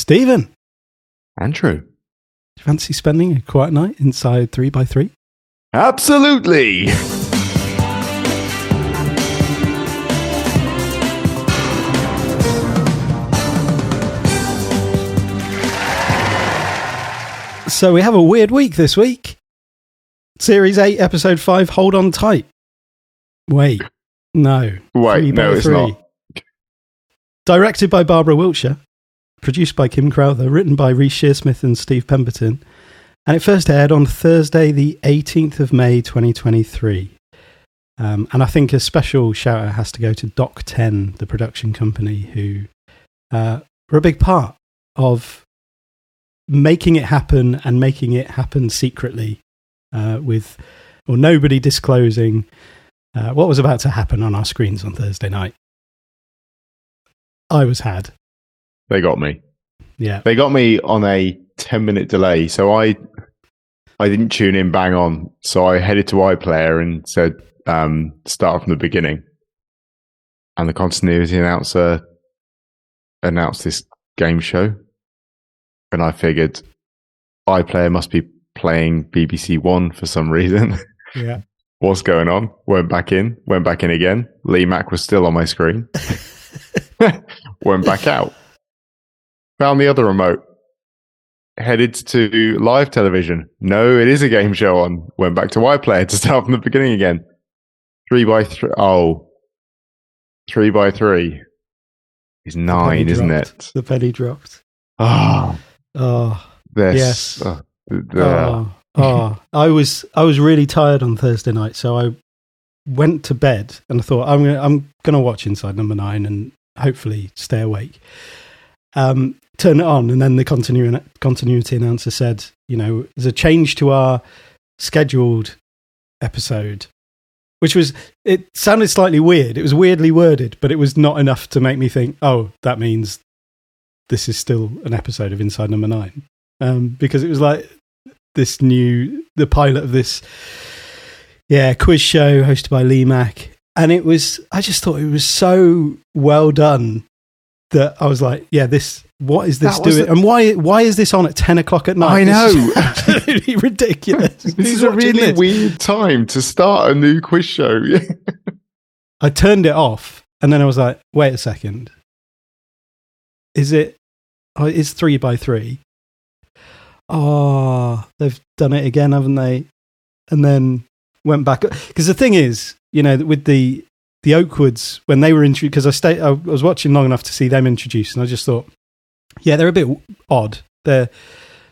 Stephen. Andrew. Do you fancy spending a quiet night inside 3x3? Absolutely. So we have a weird week this week. Series 8, Episode 5, Hold On Tight. Wait, no. It's not. Directed by Barbara Wiltshire. Produced by Kim Crowther. Written by Reece Shearsmith and Steve Pemberton. And it first aired on Thursday, the 18th of May, 2023. And I think a special shout out has to go to Doc 10, the production company, who were a big part of making it happen and making it happen secretly with nobody disclosing what was about to happen on our screens on Thursday night. I was had. They got me. Yeah. They got me on a 10-minute delay. So I didn't tune in bang on. So I headed to iPlayer and said, start from the beginning. And the continuity announcer announced this game show. And I figured iPlayer must be playing BBC One for some reason. Yeah. What's going on? Went back in again. Lee Mack was still on my screen. Went back out. Found the other remote. Headed to live television. No, it is a game show on. Went back to iPlayer to start from the beginning again. 3x3. Oh. 3x3 is 9, isn't it? The penny dropped. Oh, yes. I was really tired on Thursday night, so I went to bed and I thought I'm gonna watch Inside Number 9 and hopefully stay awake. Turn it on, and then the continuity announcer said, there's a change to our scheduled episode, which it sounded slightly weird. It was weirdly worded, but it was not enough to make me think, oh, that means this is still an episode of Inside Number 9. Because it was like the pilot of this, quiz show hosted by Lee Mack. And I just thought it was so well done that I was like, what is this doing? And why is this on at 10 o'clock at night? I know. Absolutely ridiculous. This is a really weird time to start a new quiz show. I turned it off and then I was like, wait a second. It's 3x3. Oh, they've done it again, haven't they? And then went back. Because the thing is, with the Oakwoods, when they were introduced, because I was watching long enough to see them introduced, and I just thought, they're a bit odd. They're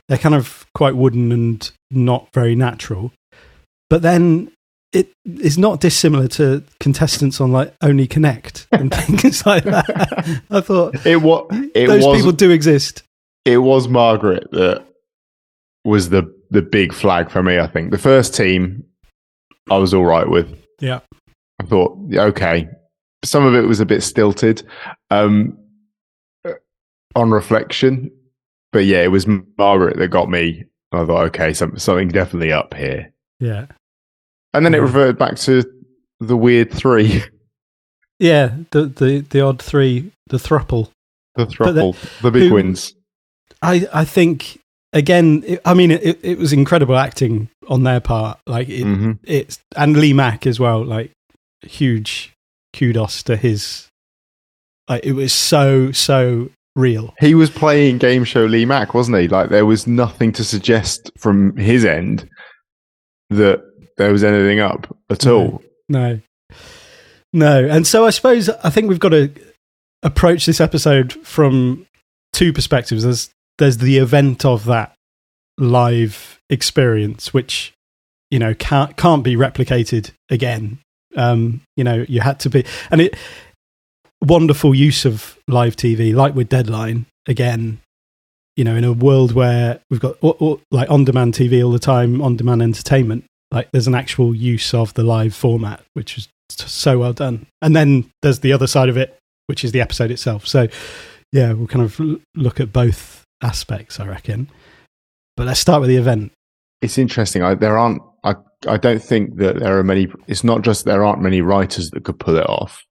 kind of quite wooden and not very natural. But then it is not dissimilar to contestants on like Only Connect and things like that. I thought those people do exist. It was Margaret that was the big flag for me, I think. The first team I was all right with. Yeah. I thought, okay. Some of it was a bit stilted on reflection. But it was Margaret that got me. I thought, okay, something definitely up here. Yeah. And then it reverted back to the weird 3. Yeah, the odd 3, the thruple. The big wins. I think, again, it was incredible acting on their part. Like, it's, and Lee Mack as well, like, huge kudos to his, like, it was so real. He was playing game show Lee Mack, wasn't he? Like, there was nothing to suggest from his end that there was anything up at all. No. And so I think we've got to approach this episode from two perspectives. There's the event of that live experience, which, can't be replicated again. You had to be, and wonderful use of live TV, like with Deadline, again, in a world where we've got like on-demand TV all the time, on-demand entertainment. Like, there's an actual use of the live format, which is so well done. And then there's the other side of it, which is the episode itself. So, we'll kind of look at both aspects, I reckon. But let's start with the event. It's interesting. I don't think that there are many. It's not just there aren't many writers that could pull it off.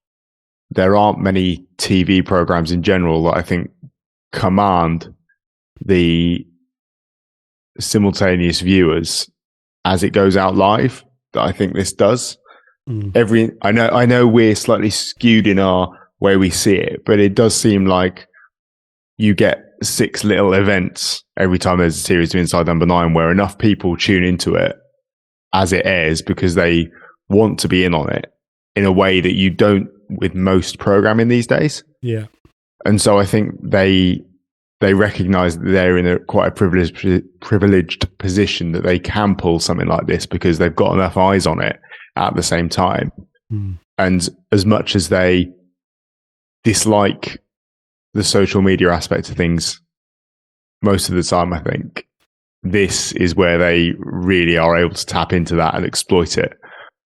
There aren't many TV programs in general that I think command the simultaneous viewers as it goes out live that I think this does. I know we're slightly skewed in our way we see it, but it does seem like you get 6 little events every time there's a series of Inside Number 9 where enough people tune into it as it airs because they want to be in on it in a way that you don't with most programming these days. Yeah. And so I think they recognize that they're in quite a privileged position that they can pull something like this because they've got enough eyes on it at the same time. And as much as they dislike the social media aspect of things most of the time, I think this is where they really are able to tap into that and exploit it.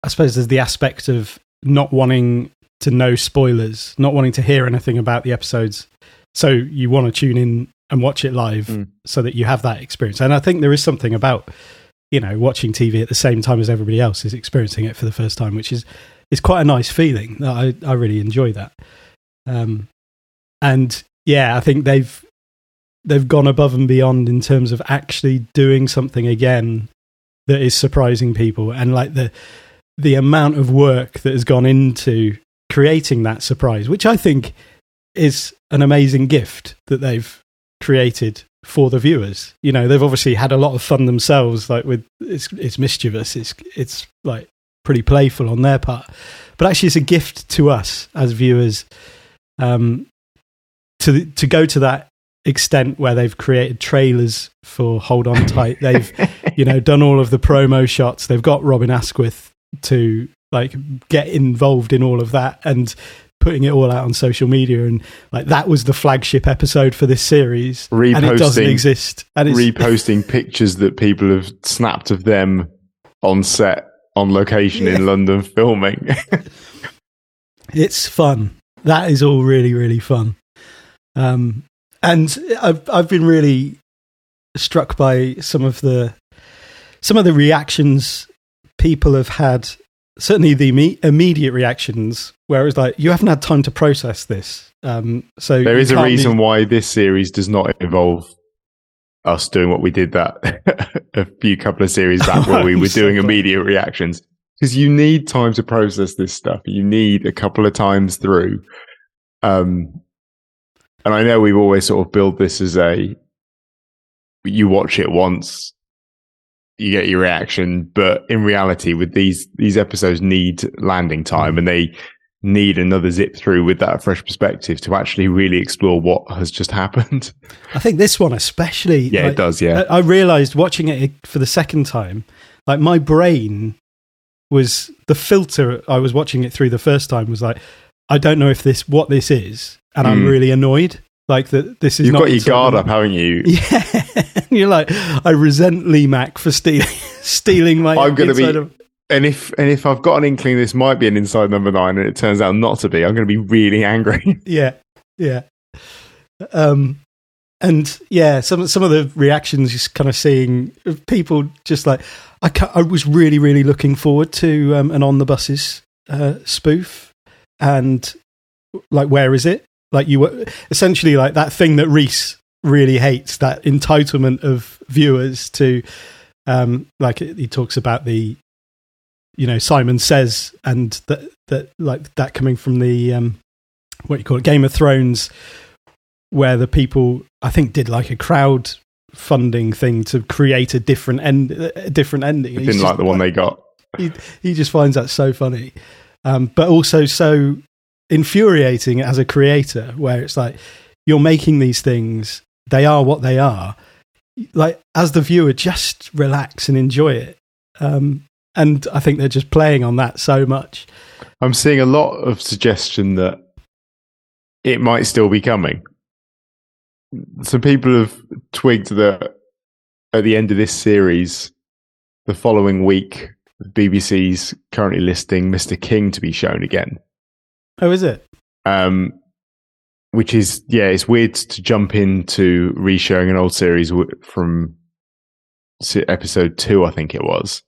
I suppose there's the aspect of not wanting to know spoilers, not wanting to hear anything about the episodes. So you want to tune in and watch it live so that you have that experience. And I think there is something about, watching TV at the same time as everybody else is experiencing it for the first time, which is quite a nice feeling. I really enjoy that. And yeah, I think they've gone above and beyond in terms of actually doing something again that is surprising people, and like the amount of work that has gone into creating that surprise, which I think is an amazing gift that they've created for the viewers. They've obviously had a lot of fun themselves, like with it's mischievous, it's like pretty playful on their part, but actually it's a gift to us as viewers to go to that extent where they've created trailers for Hold On Tight. They've done all of the promo shots. They've got Robin Asquith to like get involved in all of that and putting it all out on social media, and like that was the flagship episode for this series, and it doesn't exist. And it's reposting pictures that people have snapped of them on set, on location in London filming. It's fun. That is all really, really fun. And I've been really struck by some of the reactions people have had. Certainly the immediate reactions, where it's like, you haven't had time to process this. So there is a reason why this series does not involve us doing what we did that a couple of series back where we were doing immediate reactions. Because you need time to process this stuff. You need a couple of times through. And I know we've always sort of built this as you watch it once, you get your reaction, but in reality, with these episodes need landing time, and they need another zip through with that fresh perspective to actually really explore what has just happened. I think this one especially, yeah, it does. Yeah, I realised watching it for the second time, like my brain was the filter. I was watching it through the first time was like, I don't know what this is, and I'm really annoyed. Like that, this is. You've not got your guard up, haven't you? Yeah, and you're like, I resent Lee Mack for stealing my. I'm going to be, and if I've got an inkling this might be an Inside Number 9, and it turns out not to be, I'm going to be really angry. Yeah. And yeah, some of the reactions, just kind of seeing people just like, I was really, really looking forward to an On the Buses spoof, and like, where is it? Like, you were essentially like that thing that Reese really hates, that entitlement of viewers to, like he talks about the, Simon Says, and that like that coming from the what you call it, Game of Thrones, where the people I think did like a crowd funding thing to create a different ending. Didn't like the one they got. He just finds that so funny, but also so infuriating as a creator, where it's like, you're making these things, they are what they are, like, as the viewer, just relax and enjoy it. And I think they're just playing on that so much. I'm seeing a lot of suggestion that it might still be coming. Some people have twigged that at the end of this series, the following week, BBC's currently listing Mr. King to be shown again. Oh, is it? Which is, yeah, it's weird to jump into re-showing an old series from episode 2, I think it was.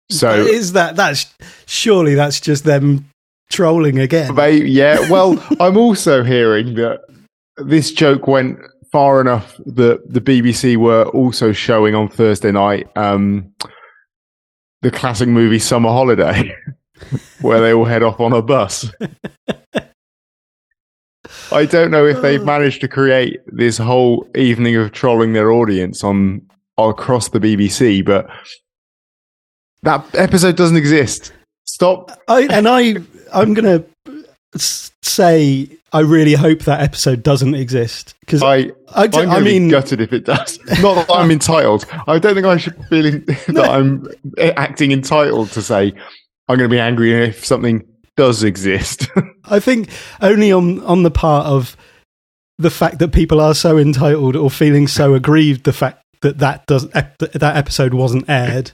So is that's surely that's just them trolling again? Yeah, well, I'm also hearing that this joke went far enough that the BBC were also showing on Thursday night the classic movie Summer Holiday, where they all head off on a bus. I don't know if they've managed to create this whole evening of trolling their audience across the BBC, but that episode doesn't exist. Stop. I'm going to say I really hope that episode doesn't exist, because I'm going to be gutted if it does. Not that I'm entitled. I don't think I should feel that I'm acting entitled to say I'm going to be angry if something does exist. I think only on the part of the fact that people are so entitled or feeling so aggrieved the fact that episode wasn't aired.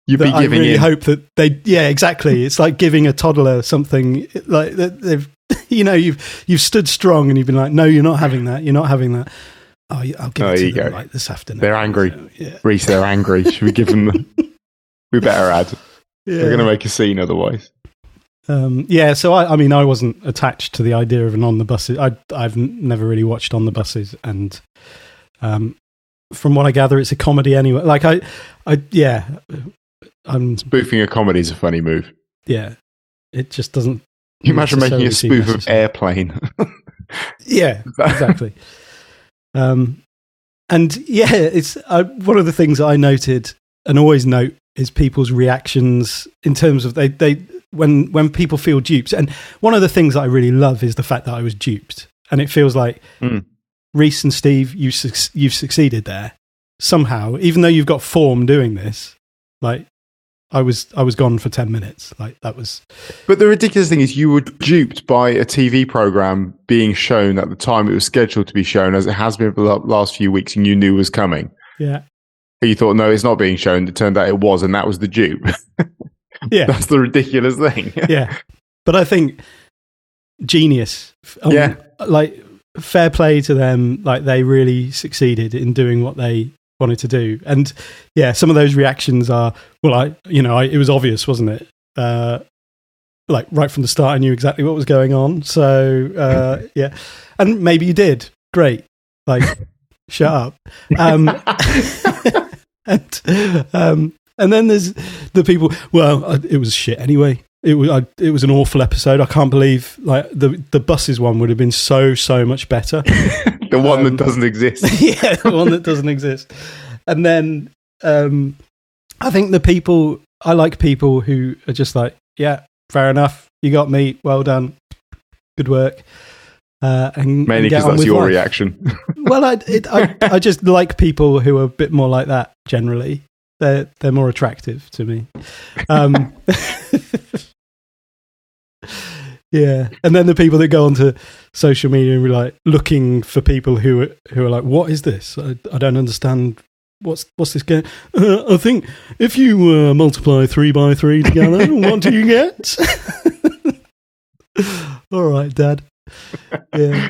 You'd be giving I really hope that they. Yeah, exactly. It's like giving a toddler something like they've. You've stood strong and you've been like, no, you're not having that. You're not having that. Oh, I'll give it to them like this afternoon. They're angry, so, yeah. Reese. They're angry. Should we give them? We better add. Yeah. They're going to make a scene otherwise. So I wasn't attached to the idea of an on the buses. I've never really watched on the buses, and from what I gather, it's a comedy anyway. Like spoofing a comedy is a funny move. Yeah, it just doesn't. Can you imagine making a spoof of Airplane? Yeah, exactly. And yeah, it's one of the things that I noted and always note is people's reactions in terms of when people feel duped. And one of the things that I really love is the fact that I was duped, and it feels like Reese and Steve, you've succeeded there somehow, even though you've got form doing this. Like I was gone for 10 minutes. Like that was. But the ridiculous thing is, you were duped by a TV program being shown at the time it was scheduled to be shown, as it has been for the last few weeks, and you knew was coming. Yeah. But you thought, no, it's not being shown. It turned out it was, and that was the dupe. Yeah. That's the ridiculous thing. Yeah. But I think genius. Yeah. Like fair play to them. Like they really succeeded in doing what they wanted to do. And yeah, some of those reactions are, well, it was obvious, wasn't it? Like right from the start, I knew exactly what was going on. So yeah. And maybe you did. Great. Like, shut up. And then there's the people. Well, it was shit anyway. It was an awful episode. I can't believe like the buses one would have been so much better. The one that doesn't exist. Yeah, the one that doesn't exist. And then I think I like people who are just like, yeah, fair enough. You got me. Well done. Good work. Mainly because that's your reaction. Well, I just like people who are a bit more like that generally. They're more attractive to me. Yeah, and then the people that go onto social media and be like looking for people who are like, what is this? I don't understand. What's this game? I think if you multiply 3 by 3 together, what do you get? All right, Dad. Yeah,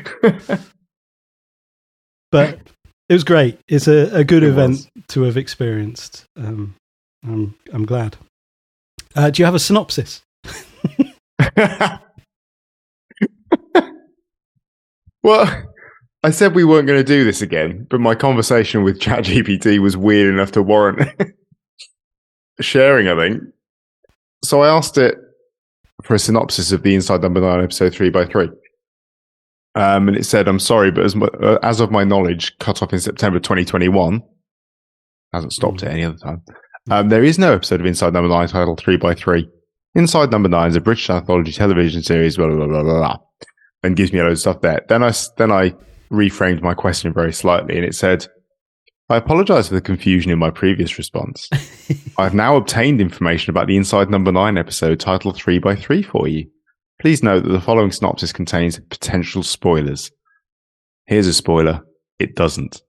but it was great. It's a good event to have experienced. I'm glad. Do you have a synopsis? Well, I said we weren't going to do this again, but my conversation with ChatGPT was weird enough to warrant sharing, I think. So I asked it for a synopsis of the Inside Number 9 episode 3 by 3. And it said, I'm sorry, but as of my knowledge, cut off in September 2021, hasn't stopped at any other time, there is no episode of Inside Number 9 titled 3 by 3. Inside Number 9 is a British anthology television series, blah, blah, blah, blah, blah, and gives me a load of stuff there. Then I reframed my question very slightly, and it said, I apologise for the confusion in my previous response. I've now obtained information about the Inside Number 9 episode titled 3 by 3 for you. Please note that the following synopsis contains potential spoilers. Here's a spoiler. It doesn't.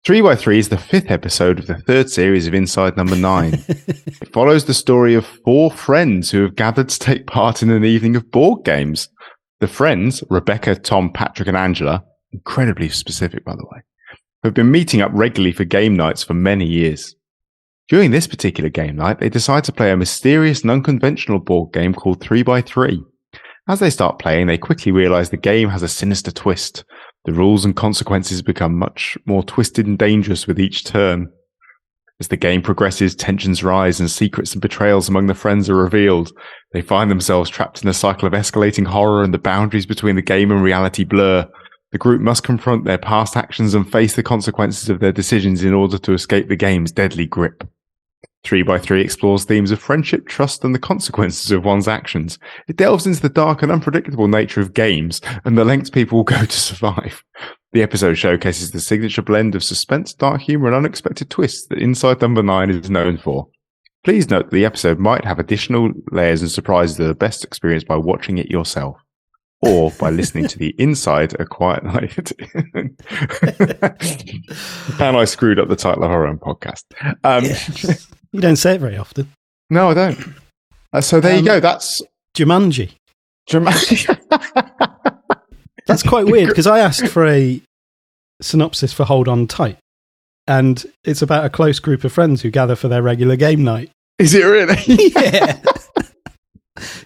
3 by 3 is the 5th episode of the 3rd series of Inside Number 9. It follows the story of 4 friends who have gathered to take part in an evening of board games. The friends, Rebecca, Tom, Patrick, and Angela, incredibly specific, by the way, have been meeting up regularly for game nights for many years. During this particular game night, they decide to play a mysterious and unconventional board game called 3 by 3. As they start playing, they quickly realise the game has a sinister twist. The rules and consequences become much more twisted and dangerous with each turn. As the game progresses, tensions rise and secrets and betrayals among the friends are revealed. They find themselves trapped in a cycle of escalating horror, and the boundaries between the game and reality blur. The group must confront their past actions and face the consequences of their decisions in order to escape the game's deadly grip. 3x3 explores themes of friendship, trust, and the consequences of one's actions. It delves into the dark and unpredictable nature of games and the lengths people will go to survive. The episode showcases the signature blend of suspense, dark humor, and unexpected twists that Inside Number 9 is known for. Please note that the episode might have additional layers and surprises that are best experienced by watching it yourself, or by listening to the Inside A Quiet Night. And I screwed up the title of our own podcast. Yes. You don't say it very often. No, I don't. So there you go. That's Jumanji. That's quite weird, because I asked for a synopsis for Hold On Tight, and it's about a close group of friends who gather for their regular game night. Is it really? Yeah.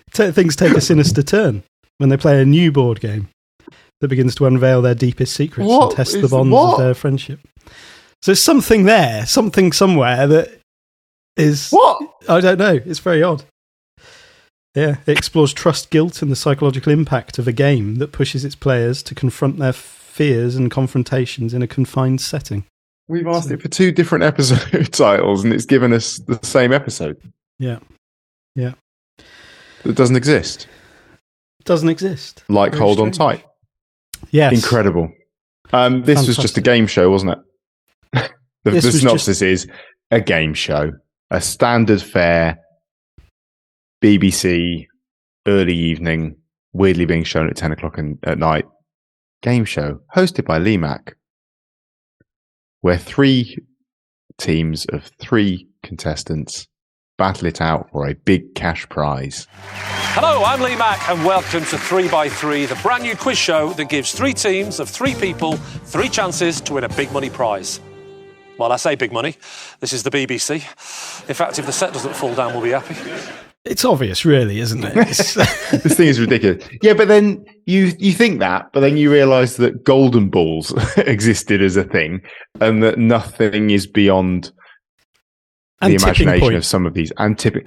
Things take a sinister turn when they play a new board game that begins to unveil their deepest secrets and test the bonds of their friendship. So there's something there, something somewhere that is... What? I don't know. It's very odd. Yeah, it explores trust, guilt, and the psychological impact of a game that pushes its players to confront their fears and confrontations in a confined setting. We've asked it for 2 different episode titles, and it's given us the same episode. Yeah. Yeah. That doesn't exist. Doesn't exist. Like Very Hold strange. On Tight. Yes. Incredible. This was just a game show, wasn't it? The synopsis is a game show. A standard fare, BBC, early evening, weirdly being shown at 10 o'clock at night, game show hosted by Lee Mack, where 3 teams of 3 contestants battle it out for a big cash prize. Hello, I'm Lee Mack, and welcome to 3x3, the brand new quiz show that gives 3 teams of 3 people 3 chances to win a big money prize. Well, I say big money. This is the BBC. In fact, if the set doesn't fall down, we'll be happy. It's obvious, really, isn't it? This thing is ridiculous. Yeah, but then you think that, but then you realise that golden balls existed as a thing, and that nothing is beyond the imagination of some of these. And tipping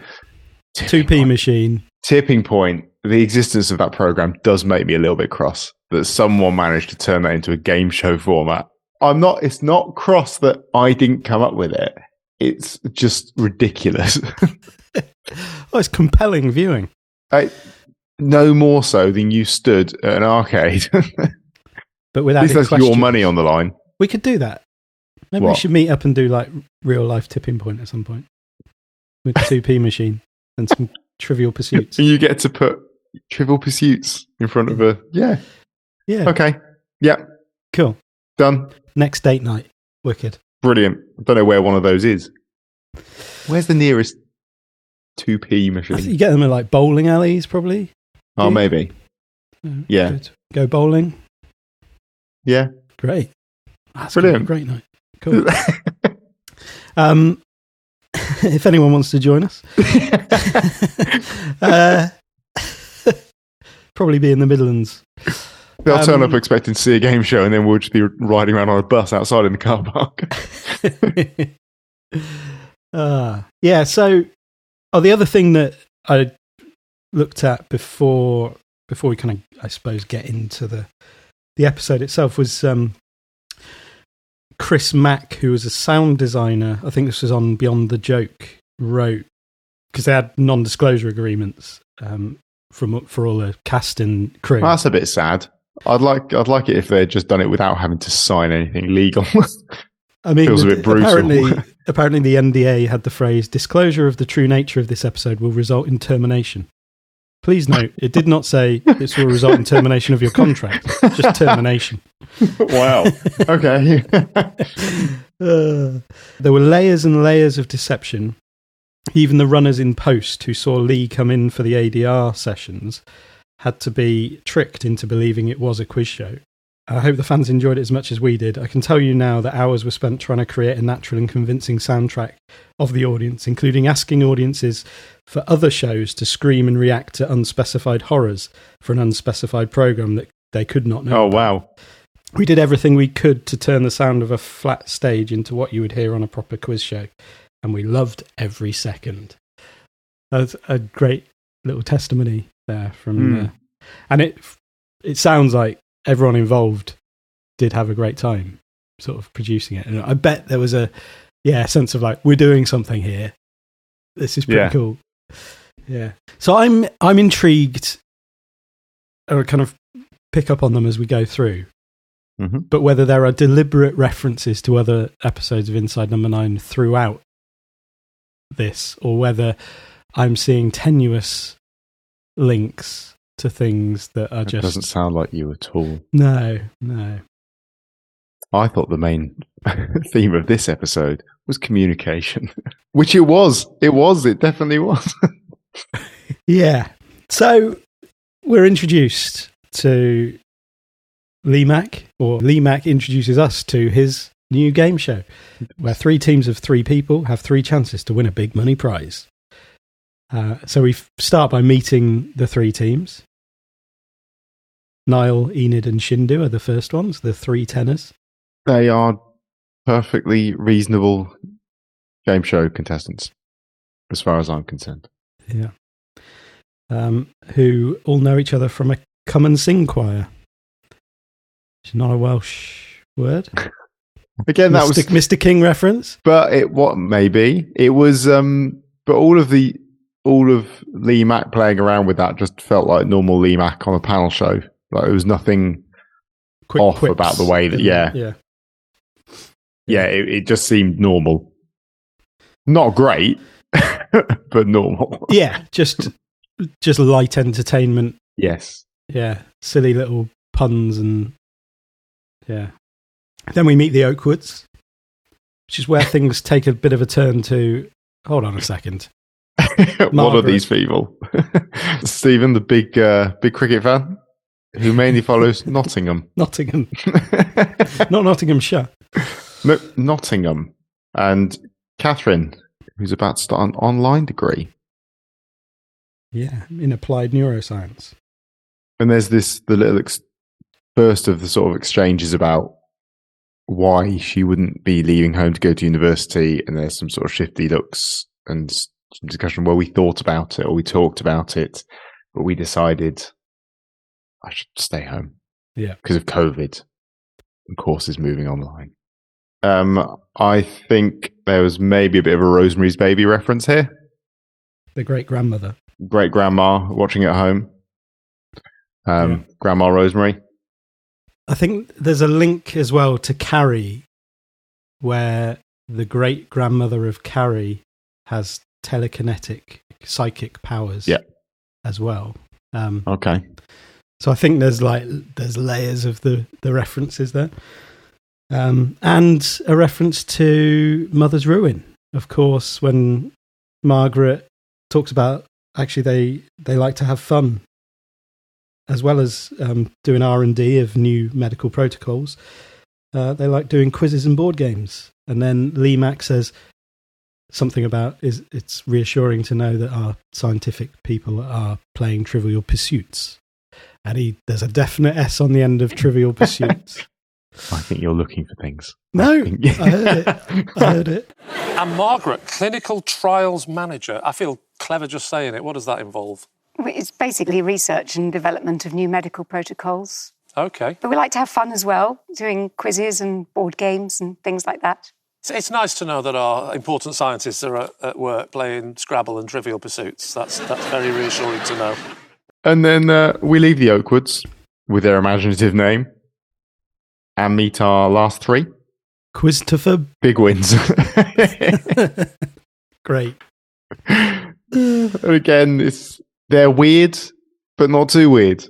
2p machine. Tipping Point, the existence of that programme does make me a little bit cross that someone managed to turn that into a game show format. It's not cross that I didn't come up with it. It's just ridiculous. Oh, it's compelling viewing. No more so than you stood at an arcade. But without this has your money on the line. We could do that. Maybe we should meet up and do like real life Tipping Point at some point. With 2p machine and some Trivial Pursuits. And you get to put Trivial Pursuits in front of a... Yeah. Yeah. Okay. Yeah. Cool. Done. Next date night. Wicked. Brilliant. I don't know where one of those is. Where's the nearest 2p machine? I think you get them at like bowling alleys, probably. Oh, maybe. Yeah. Good. Go bowling. Yeah. Great. That's brilliant. Great night. Cool. If anyone wants to join us, probably be in the Midlands. They'll turn up expecting to see a game show, and then we'll just be riding around on a bus outside in the car park. Yeah. So, the other thing that I looked at before we kind of, I suppose, get into the episode itself was Chris Mack, who was a sound designer. I think this was on Beyond the Joke. Wrote, because they had non-disclosure agreements for all the cast and crew. Well, that's a bit sad. I'd like it if they'd just done it without having to sign anything legal. I mean, feels a bit brutal. Apparently the NDA had the phrase, "Disclosure of the true nature of this episode will result in termination." Please note, it did not say this will result in termination of your contract, just termination. Wow. Okay. There were layers and layers of deception. Even the runners in post who saw Lee come in for the ADR sessions had to be tricked into believing it was a quiz show. I hope the fans enjoyed it as much as we did. I can tell you now that hours were spent trying to create a natural and convincing soundtrack of the audience, including asking audiences for other shows to scream and react to unspecified horrors for an unspecified programme that they could not know. Oh, about. wow. We did everything we could to turn the sound of a flat stage into what you would hear on a proper quiz show, and we loved every second. That's a great little testimony there from, and it sounds like everyone involved did have a great time, sort of producing it. And I bet there was a sense of like, we're doing something here. This is pretty cool. Yeah. So I'm intrigued, or kind of pick up on them as we go through. Mm-hmm. But whether there are deliberate references to other episodes of Inside Number 9 throughout this, or whether I'm seeing tenuous links to things that are just... It doesn't sound like you at all. No. I thought the main theme of this episode was communication, which it was. It definitely was. Yeah. So we're introduced to Lee Mack, or Lee Mack introduces us to his new game show, where 3 teams of 3 people have 3 chances to win a big money prize. So we start by meeting the 3 teams. Niall, Enid and Shindu are the first ones, the 3 tenors. They are perfectly reasonable game show contestants, as far as I'm concerned. Yeah. Who all know each other from a come and sing choir. It's not a Welsh word. Again, that was Mr. King reference. But it was but all of Lee Mack playing around with that just felt like normal Lee Mack on a panel show. Like, there was nothing off quips about the way that it just seemed normal. Not great, but normal. Yeah, just light entertainment. Yes. Yeah, silly little puns and yeah. Then we meet the Oakwoods, which is where things take a bit of a turn to... Hold on a second. What are these people? Stephen, the big cricket fan, who mainly follows Nottingham. Not Nottinghamshire. No, Nottingham. And Catherine, who's about to start an online degree. Yeah, in applied neuroscience. And there's the little burst of the sort of exchanges about why she wouldn't be leaving home to go to university, and there's some sort of shifty looks and some discussion where we thought about it, or we talked about it, but we decided I should stay home. Yeah. Because of COVID and courses moving online. I think there was maybe a bit of a Rosemary's Baby reference here. The great-grandmother. Great-grandma watching at home. Grandma Rosemary. I think there's a link as well to Carrie, where the great-grandmother of Carrie has telekinetic psychic powers as well. Okay. So I think there's layers of the references there. And a reference to Mother's Ruin, of course, when Margaret talks about actually they like to have fun, as well as doing R&D of new medical protocols. They like doing quizzes and board games. And then Lee Mack says something about it's reassuring to know that our scientific people are playing Trivial Pursuits. And there's a definite S on the end of Trivial Pursuits. I think you're looking for things. No, I heard it. And Margaret, clinical trials manager. I feel clever just saying it. What does that involve? It's basically research and development of new medical protocols. Okay. But we like to have fun as well, doing quizzes and board games and things like that. It's nice to know that our important scientists are at work playing Scrabble and Trivial Pursuits. That's very reassuring to know. And then we leave the Oakwoods with their imaginative name and meet our last 3. Quiztopher. Big wins. Great. And again, they're weird, but not too weird.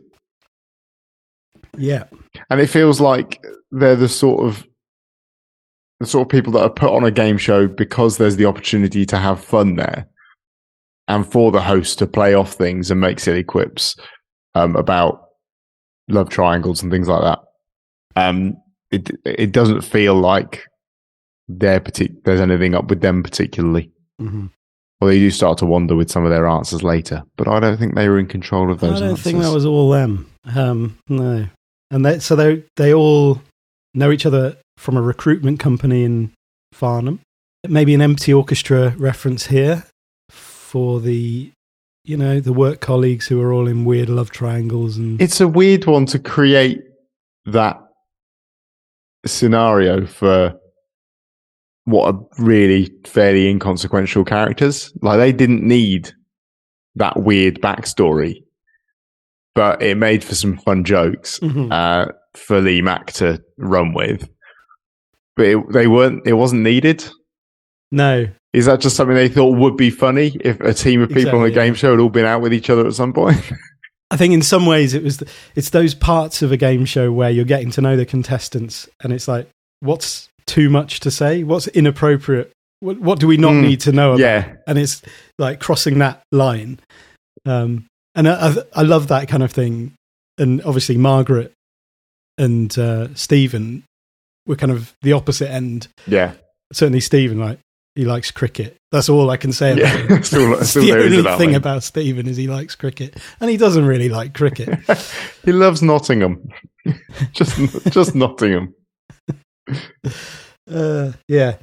Yeah. And it feels like they're the sort of people that are put on a game show because there's the opportunity to have fun there, and for the host to play off things and make silly quips about love triangles and things like that. It doesn't feel like there's anything up with them particularly. Mm-hmm. Well, you do start to wonder with some of their answers later, but I don't think they were in control of those answers. I don't think that was all them. No. And they all know each other from a recruitment company in Farnham. Maybe an Empty Orchestra reference here for the work colleagues who are all in weird love triangles. And it's a weird one to create that scenario for what are really fairly inconsequential characters. Like, they didn't need that weird backstory, but it made for some fun jokes for Lee Mack to run with. But it wasn't needed. No. Is that just something they thought would be funny if a team of people on a game show had all been out with each other at some point? I think in some ways it's those parts of a game show where you're getting to know the contestants, and it's like, what's too much to say? What's inappropriate? What do we not need to know about? Yeah. And it's like crossing that line. And I love that kind of thing. And obviously Margaret and Stephen were kind of the opposite end. Yeah. Certainly Stephen, like, he likes cricket. That's all I can say about him. That's the only thing about Stephen is he likes cricket. And he doesn't really like cricket. He loves Nottingham. just Nottingham. Yeah.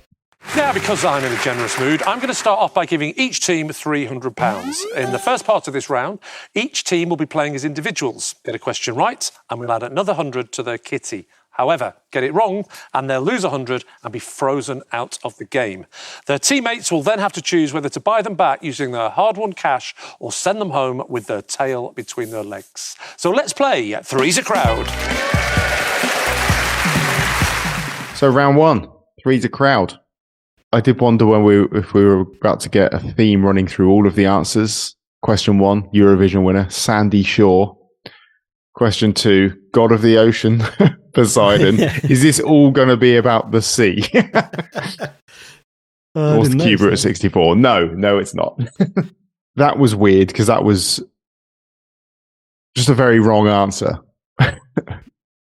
Now, because I'm in a generous mood, I'm going to start off by giving each team £300. In the first part of this round, each team will be playing as individuals. Get a question right, and we'll add another 100 to their kitty. However, get it wrong, and they'll lose 100 and be frozen out of the game. Their teammates will then have to choose whether to buy them back using their hard-won cash or send them home with their tail between their legs. So let's play Three's a Crowd. So round one, Three's a Crowd. I did wonder if we were about to get a theme running through all of the answers. Question 1, Eurovision winner, Sandy Shaw. Question 2, God of the Ocean, Poseidon. Is this all going to be about the sea? What's the Cuba at 64? No, it's not. That was weird because that was just a very wrong answer.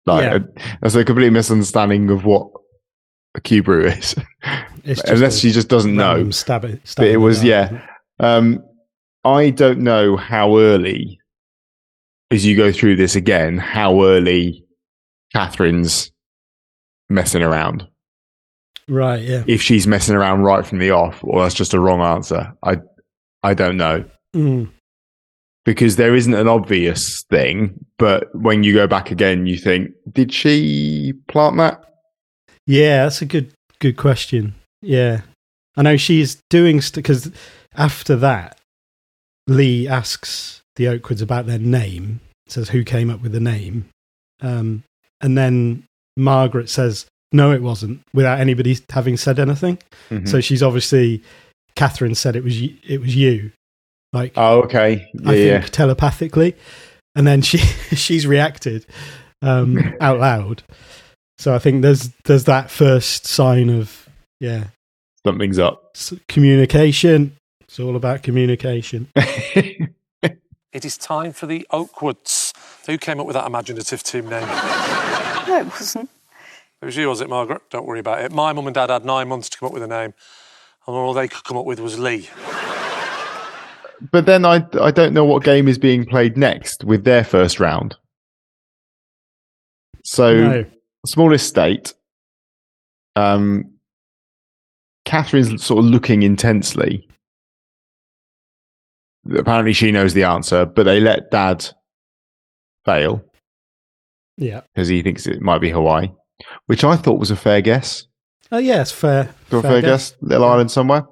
That's a complete misunderstanding of what a Cuba is. Unless she just doesn't know. Stab it was, I don't know how early, as you go through this again, how early Catherine's messing around. Right, yeah. If she's messing around right from the off, or that's just a wrong answer. I don't know. Because there isn't an obvious thing, but when you go back again, you think, did she plant that? Yeah, that's a good question. Yeah. I know she's doing... Because after that, Lee asks the Oakwoods about their name, says who came up with the name. And then Margaret says, no, it wasn't, without anybody having said anything. Mm-hmm. So she's obviously... Catherine said it was you. Like, oh, okay. Yeah, I think telepathically. And then she's reacted out loud. So I think there's that first sign of, something's up. Communication. It's all about communication. It is time for the Oakwoods. Who came up with that imaginative team name? No, it wasn't. It was you, was it, Margaret? Don't worry about it. My mum and dad had 9 months to come up with a name, and all they could come up with was Lee. But then I don't know what game is being played next with their first round. So, small estate. Catherine's sort of looking intensely. Apparently she knows the answer, but they let Dad fail. Yeah. Because he thinks it might be Hawaii, which I thought was a fair guess. Oh, yeah, it's fair. Fair guess. Little island somewhere.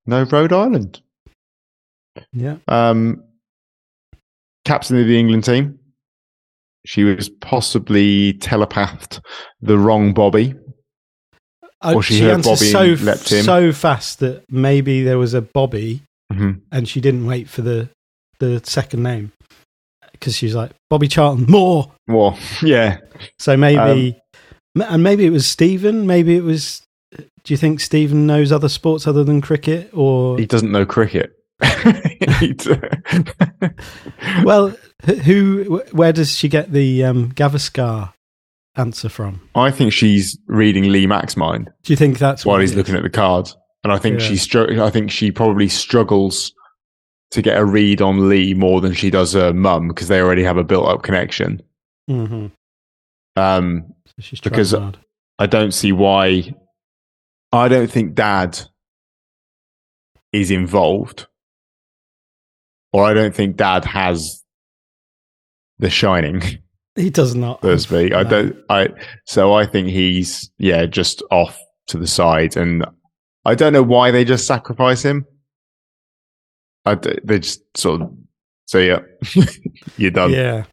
No, Rhode Island. Yeah. Captain of the England team. She was possibly telepathed the wrong Bobby. Or she heard Bobby and leapt him. So fast that maybe there was a Bobby and she didn't wait for the second name. Because she's like, Bobby Charlton, more. Yeah. So maybe, and maybe it was Stephen. Maybe it was, do you think Stephen knows other sports other than cricket? Or he doesn't know cricket. Well, where does she get the Gavaskar answer from? I think she's reading Lee Mack's mind. Do you think that's while he's looking at the cards? And I think I think she probably struggles to get a read on Lee more than she does her mum because they already have a built-up connection. Mm-hmm. So she's because hard. I don't see why. I don't think Dad is involved, or I don't think Dad has The Shining. He does not. So to speak. So I think he's just off to the side, and I don't know why they just sacrifice him. They just sort of say, "Yeah, you're done." Yeah.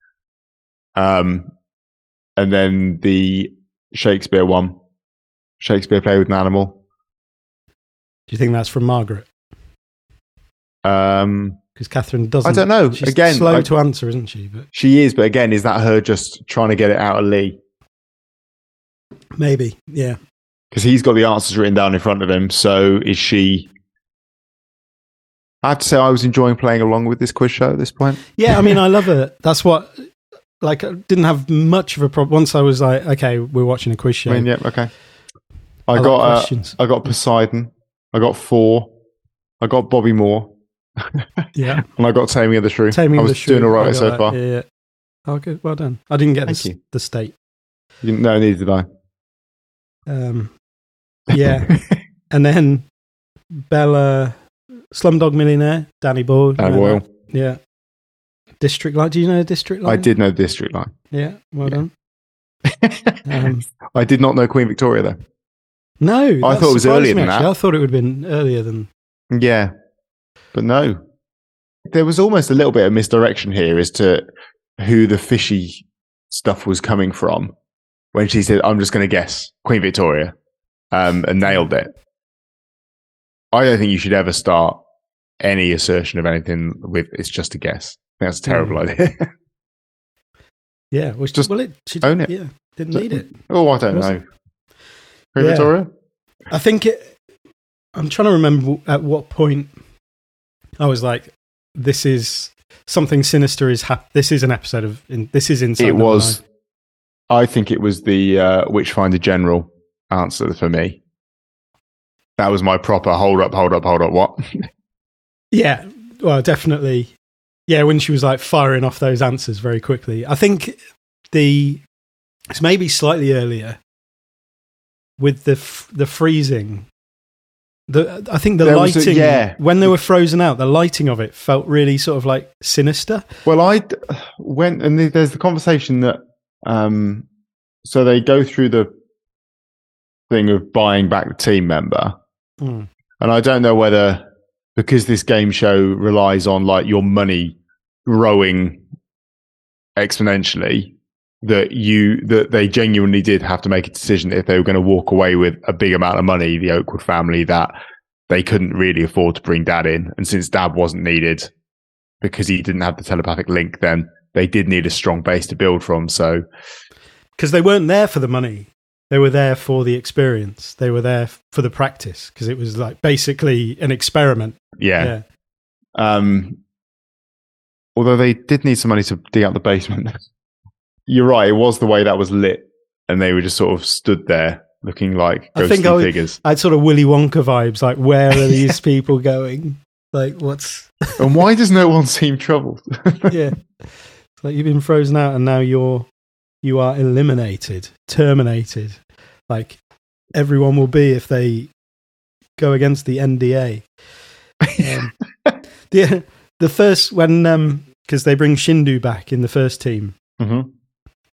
And then the Shakespeare one. Shakespeare played with an animal. Do you think that's from Margaret? Because Catherine doesn't. I don't know. She's again, slow to answer, isn't she? But she is. But again, is that her just trying to get it out of Lee? Maybe, yeah. Because he's got the answers written down in front of him. So is she? I have to say, I was enjoying playing along with this quiz show at this point. Yeah, I mean, I love it. That's what. Like, I didn't have much of a problem. Once I was like, okay, we're watching a quiz show. I mean, okay. I got Poseidon. I got 4. I got Bobby Moore. Yeah. And I got Taming of the Shrew. I was doing all right so far. Yeah. Oh, good. Well done. I didn't get the state. No, neither did I. Yeah. And then Bella, Slumdog Millionaire, Danny Boyle. Boyle. Yeah. District Line. Do you know District Line? I did know District Line. Yeah. Well done. I did not know Queen Victoria, though. No. I thought it was earlier than that. I thought it would have been earlier than... Yeah. But no. There was almost a little bit of misdirection here as to who the fishy stuff was coming from when she said, I'm just going to guess Queen Victoria, and nailed it. I don't think you should ever start any assertion of anything with it's just a guess. I think that's a terrible idea. Yeah. She own it. Yeah. Didn't need it. Oh, I don't know. Queen Victoria? I think I'm trying to remember at what point I was like, this is something sinister this is an episode of, this is Inside. It was, I think it was the Witchfinder General answer for me. That was my proper hold up, what? Yeah, well, definitely. Yeah, when she was like firing off those answers very quickly. I think it's maybe slightly earlier with the freezing. I think the lighting, when they were frozen out, the lighting of it felt really sort of like sinister. Well, I went, and there's the conversation that, so they go through the thing of buying back the team member. And I don't know whether, because this game show relies on like your money growing exponentially, that they genuinely did have to make a decision if they were going to walk away with a big amount of money, the Oakwood family, that they couldn't really afford to bring Dad in. And since Dad wasn't needed because he didn't have the telepathic link, then they did need a strong base to build from. So, because they weren't there for the money, they were there for the experience. They were there for the practice, because it was like basically an experiment. Yeah. Although they did need some money to dig out the basement. You're right. It was the way that was lit, and they were just sort of stood there looking like ghostly figures. I had sort of Willy Wonka vibes. Like, where are these people going? Like, what's? And why does no one seem troubled? Yeah, it's like you've been frozen out, and now you are eliminated, terminated. Like everyone will be if they go against the NDA. The first because they bring Shindu back in the first team. Mm-hmm.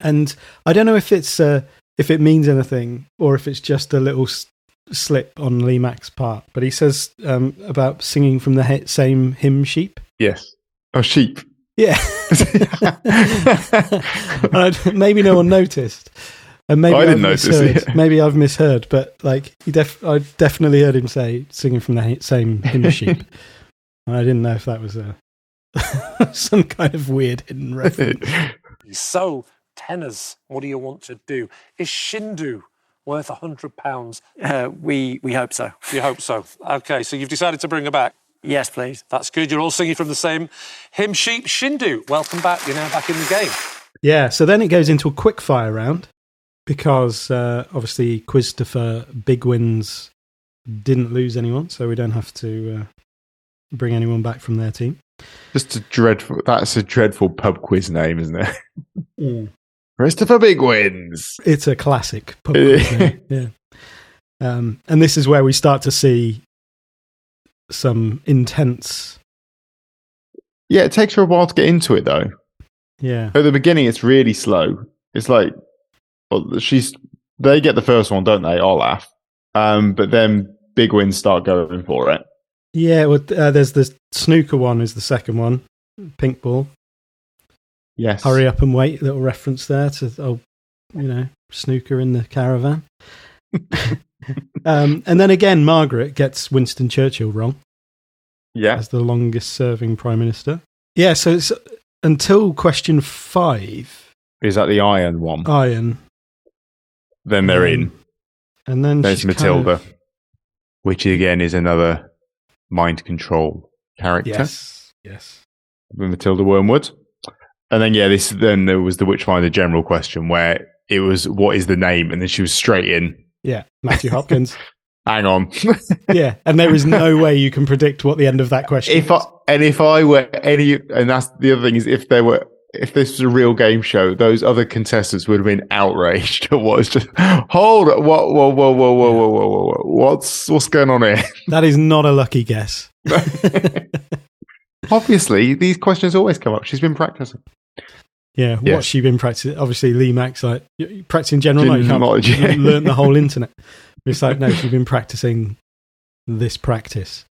And I don't know if if it means anything or if it's just a little slip on Lee Mack's part. But he says about singing from the same hymn sheep. Yes. Oh, sheep. Yeah. Maybe no one noticed. And maybe I didn't notice. Maybe I've misheard. But like, I definitely heard him say singing from the same hymn sheep. And I didn't know if that was some kind of weird hidden reference. So, tenors, what do you want to do? Is Shindu worth £100? We hope so. You hope so. Okay, so you've decided to bring her back. Yes, please. That's good. You're all singing from the same hymn sheet. Shindu, welcome back. You're now back in the game. Yeah, so then it goes into a quick fire round because obviously Quiztopher Big Wins didn't lose anyone, so we don't have to bring anyone back from their team. That's a dreadful pub quiz name, isn't it? Christopher Big wins. It's a classic pub quiz now. Yeah. And this is where we start to see some intense. Yeah, it takes her a while to get into it, though. Yeah. At the beginning, it's really slow. It's like, well, they get the first one, don't they? I'll laugh. But then Big wins start going for it. Yeah, well, there's the snooker one is the second one. Pink ball. Yes. Hurry up and wait. Little reference there to, snooker in the caravan. And then again, Margaret gets Winston Churchill wrong. Yeah. As the longest serving Prime Minister. Yeah, so it's until question 5. Is that the iron one? Iron. Then they're in. And then there's Matilda, which again is another mind control character. Yes. With Matilda Wormwood. And then, then there was the Witchfinder General question where it was, what is the name? And then she was straight in. Yeah, Matthew Hopkins. Hang on. Yeah, and there is no way you can predict what the end of that question is. If I were any, and that's the other thing is if this was a real game show, those other contestants would have been outraged at what is just, hold it, whoa, what's going on here? That is not a lucky guess. Obviously, these questions always come up. She's been practicing. Yeah, what's she been practicing? Obviously, Lee Mack's like, practicing general knowledge. You can't learn the whole internet. It's like, no, she's been practicing this practice,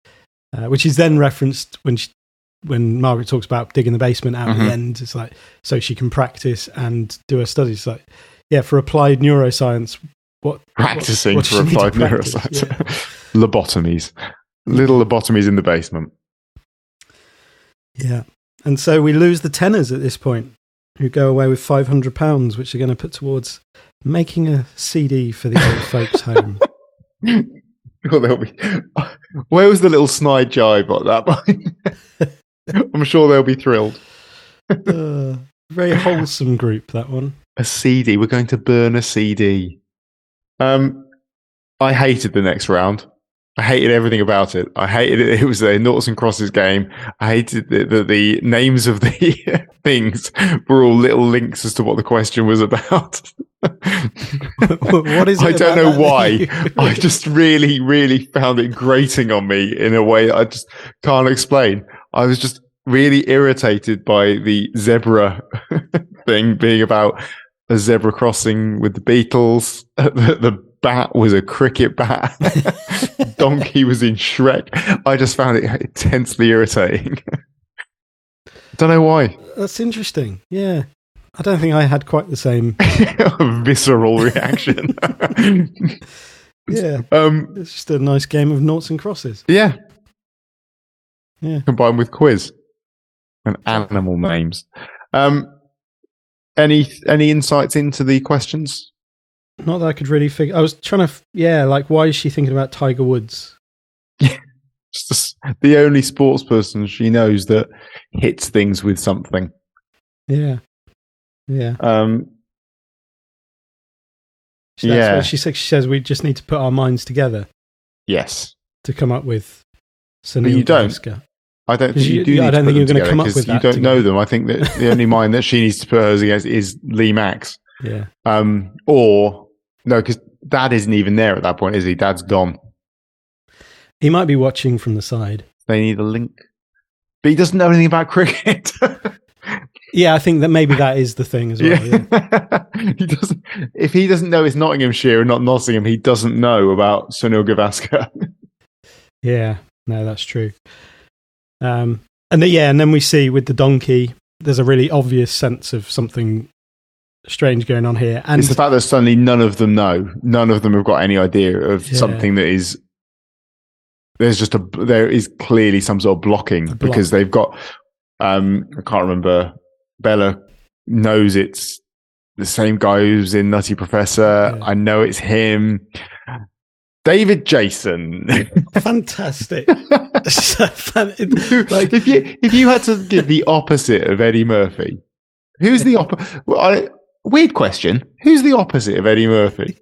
which is then referenced when Margaret talks about digging the basement out at the end. It's like, so she can practice and do her studies. It's like, yeah, for applied neuroscience, what for applied neuroscience? Yeah. Lobotomies. Little lobotomies in the basement. Yeah. And so we lose the tenors at this point, who go away with £500, which they're going to put towards making a CD for the old folks' home. Where was the little snide jibe at that point? I'm sure they'll be thrilled. Very wholesome group, that one. A CD. We're going to burn a CD. I hated the next round. I hated everything about it. I hated it. It was a noughts and crosses game. I hated that the names of the things were all little links as to what the question was about. What is it? I don't know why. I just really, really found it grating on me in a way that I just can't explain. I was just really irritated by the zebra thing being about a zebra crossing with the Beatles. The bat was a cricket bat. Donkey was in Shrek. I just found it intensely irritating. Don't know why. That's interesting. Yeah. I don't think I had quite the same visceral reaction. Yeah. It's just a nice game of noughts and crosses. Yeah. Yeah. Combined with quiz and animal names. Any insights into the questions? Not that I could really figure. I was trying to, why is she thinking about Tiger Woods? Just the only sports person she knows that hits things with something. Yeah. Yeah. That's what she says we just need to put our minds together. Yes. To come up with Sunil But you don't. Gavaskar. I don't think you do. I don't think you're going to come up with that. You don't know them. I think that the only mind that she needs to put hers against is Lee Mack's. Yeah. Or no, because Dad isn't even there at that point, is he? Dad's gone. He might be watching from the side. They need a link, but he doesn't know anything about cricket. Yeah, I think that maybe that is the thing as well. Yeah. He doesn't. If he doesn't know it's Nottinghamshire and not Nottingham, he doesn't know about Sunil Gavaskar. Yeah, no, that's true. And then we see with the donkey, there's a really obvious sense of something strange going on here, and it's the fact that suddenly none of them know. None of them have got any idea of something that is. There is clearly some sort of blocking because they've got. I can't remember. Bella knows it's the same guy who's in Nutty Professor. Yeah. I know it's him. David Jason. Fantastic. If you had to give the opposite of Eddie Murphy, who's the opposite? Weird question. Who's the opposite of Eddie Murphy?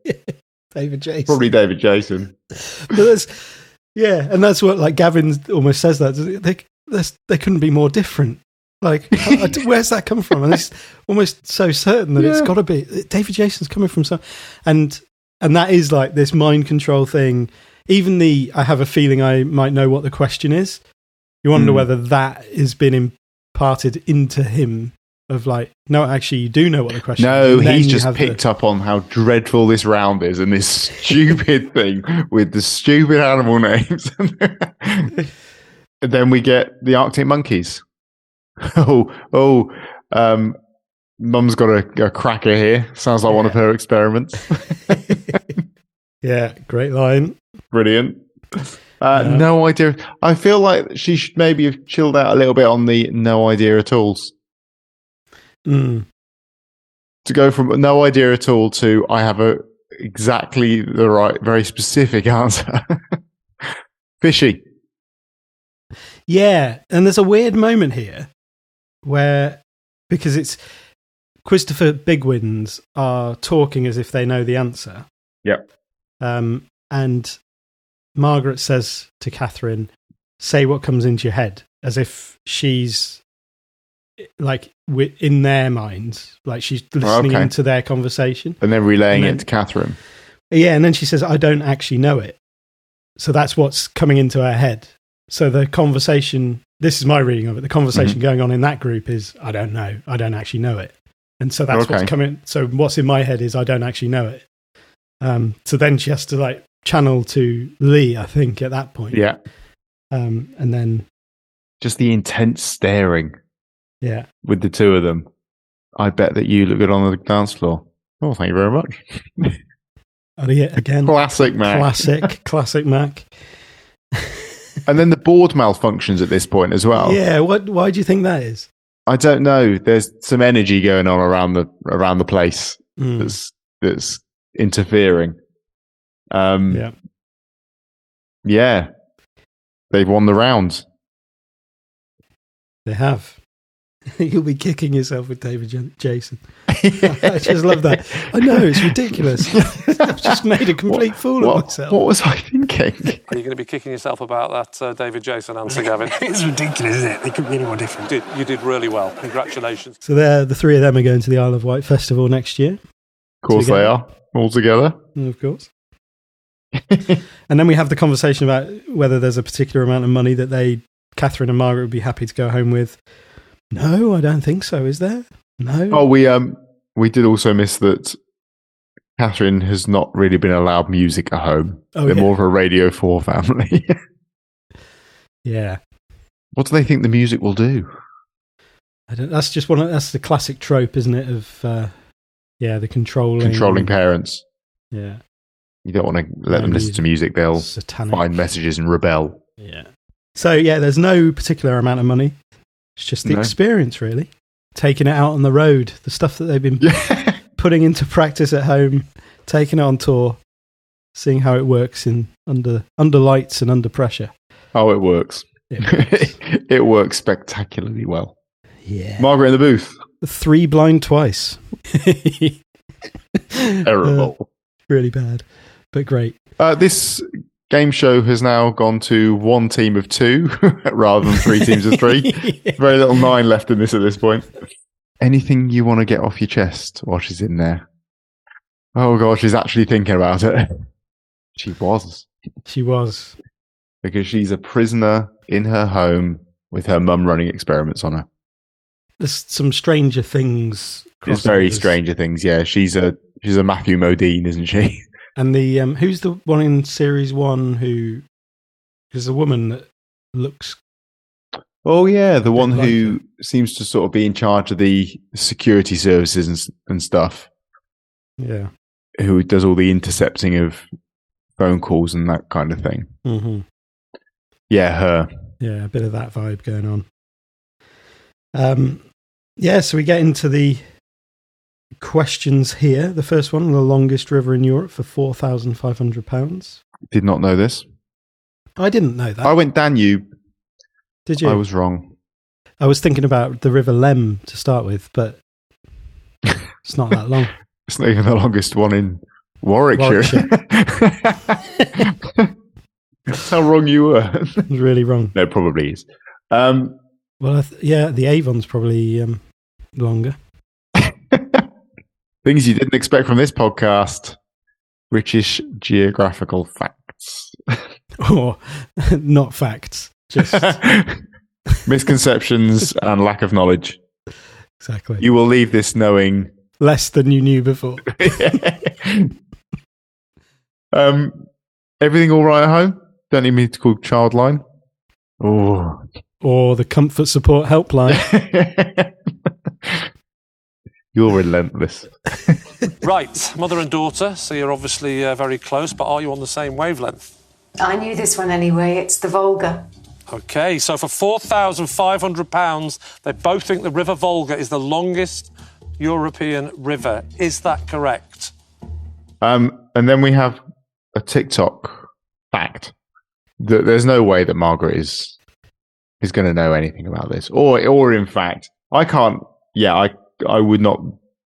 David Jason. Probably David Jason. And that's what Gavin almost says that. They couldn't be more different. Like, where's that come from? And it's almost so certain that it's got to be David Jason's coming from some, and that is like this mind control thing. Even I have a feeling I might know what the question is. You wonder whether that has been imparted into him. Of like, no, actually, you do know what the question is. No, he's just picked up on how dreadful this round is and this stupid thing with the stupid animal names. And then we get the Arctic monkeys. Mum's got a cracker here. Sounds like one of her experiments. Yeah, great line. Brilliant. No idea. I feel like she should maybe have chilled out a little bit on the no idea at alls. To go from no idea at all to I have exactly the right, very specific answer. Fishy. Yeah, and there's a weird moment here where, because it's Christopher Bigwins are talking as if they know the answer. Yep. And Margaret says to Catherine, say what comes into your head, as if she's like in their minds, like she's listening into their conversation. And then relaying it to Catherine. Yeah, and then she says, I don't actually know it. So that's what's coming into her head. So the conversation, this is my reading of it, the conversation going on in that group is, I don't know, I don't actually know it. And so that's what's coming. So what's in my head is, I don't actually know it. So then she has to like channel to Lee, I think, at that point. Yeah. And then just the intense staring. Yeah. With the two of them. I bet that you look good on the dance floor. Oh, thank you very much. Oh, yeah, again. Classic Mac. Classic Mac. And then the board malfunctions at this point as well. Yeah, why do you think that is? I don't know. There's some energy going on around the place that's interfering. Yeah. They've won the round. They have. You'll be kicking yourself with David Jason. I just love that. I know, it's ridiculous. I've just made a complete fool of myself. What was I thinking? Are you going to be kicking yourself about that David Jason answer, Gavin? It's ridiculous, isn't it? They couldn't be any more different. You did really well. Congratulations. So the three of them are going to the Isle of Wight Festival next year. Of course they are. All together. Of course. And then we have the conversation about whether there's a particular amount of money that Catherine and Margaret would be happy to go home with. No, I don't think so. Is there? No. Oh, we did also miss that Catherine has not really been allowed music at home. They're more of a Radio 4 family. Yeah. What do they think the music will do? I don't. That's just that's the classic trope, isn't it? Of the controlling parents. Yeah. You don't want to let them listen to music. They'll find messages and rebel. Yeah. So there's no particular amount of money. It's just the experience, really. Taking it out on the road, the stuff that they've been putting into practice at home, taking it on tour, seeing how it works under lights and under pressure. Oh, it works. It works spectacularly well. Yeah. Margaret in the booth. 3 blind twice. Terrible. Really bad, but great. This game show has now gone to 1 team of 2 rather than 3 teams of 3. Very little 9 left in this at this point. Anything you want to get off your chest while she's in there? Oh, God, she's actually thinking about it. She was. Because she's a prisoner in her home with her mum running experiments on her. There's some Stranger Things. There's very Stranger Things, yeah. She's a Matthew Modine, isn't she? And the who's the one in series 1 who is a woman that looks? Oh yeah, the one who seems to sort of be in charge of the security services and stuff. Yeah, who does all the intercepting of phone calls and that kind of thing. Mm-hmm. Yeah, her. Yeah, a bit of that vibe going on. So we get into the questions here. The first one, the longest river in Europe for £4,500. Did not know this. I didn't know that. I went Danube. Did you? I was wrong. I was thinking about the River Lem to start with, but it's not that long. It's not even the longest one in Warwickshire. That's how wrong you were. Really wrong. No, probably is. Well, the Avon's probably longer. Things you didn't expect from this podcast. British geographical facts. Or not facts, just misconceptions and lack of knowledge. Exactly. You will leave this knowing less than you knew before. Everything all right at home? Don't need me to call Childline. Oh. Or the Comfort Support Helpline. You're relentless. Right, mother and daughter, so you're obviously very close, but are you on the same wavelength? I knew this one anyway. It's the Volga. Okay, so for £4,500, they both think the River Volga is the longest European river. Is that correct? And then we have a TikTok fact. There's no way that Margaret is going to know anything about this. Or in fact, I can't... Yeah, I would not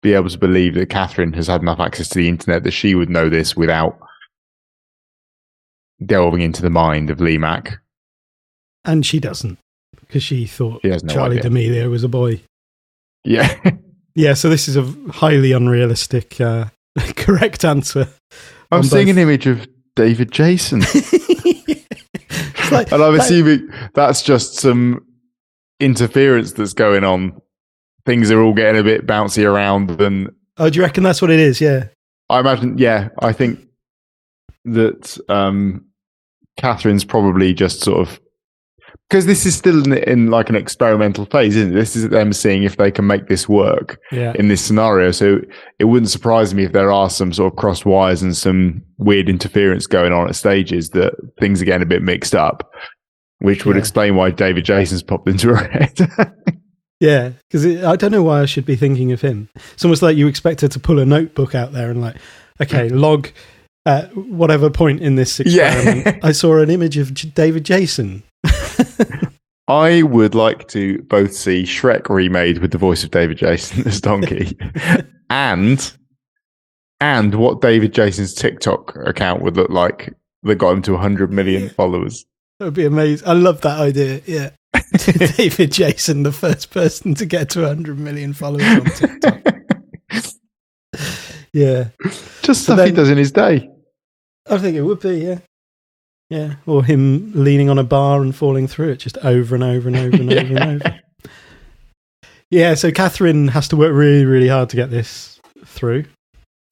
be able to believe that Catherine has had enough access to the internet that she would know this without delving into the mind of Lee Mack. And she doesn't, because she thought Charlie idea. D'Amelio was a boy. Yeah. Yeah, so this is a highly unrealistic, correct answer. I'm seeing an image of David Jason. And I'm assuming that's just some interference that's going on. Things are all getting a bit bouncy around. And oh, do you reckon that's what it is? Yeah. I imagine, yeah. I think that Catherine's probably just sort of... Because this is still in like an experimental phase, isn't it? This is them seeing if they can make this work in this scenario. So it wouldn't surprise me if there are some sort of crossed wires and some weird interference going on at stages that things are getting a bit mixed up, which would explain why David Jason's popped into her head. Yeah, because I don't know why I should be thinking of him. It's almost like you expect her to pull a notebook out there and like, okay, log at whatever point in this experiment, I saw an image of David Jason. I would like to both see Shrek remade with the voice of David Jason as Donkey, and what David Jason's TikTok account would look like that got him to 100 million followers. That would be amazing. I love that idea. Yeah. David Jason, the first person to get to 100 million followers on TikTok. Yeah. Just stuff he does in his day. I think it would be, yeah. Yeah. Or him leaning on a bar and falling through it just over and over and over and over and over. Yeah, so Catherine has to work really, really hard to get this through,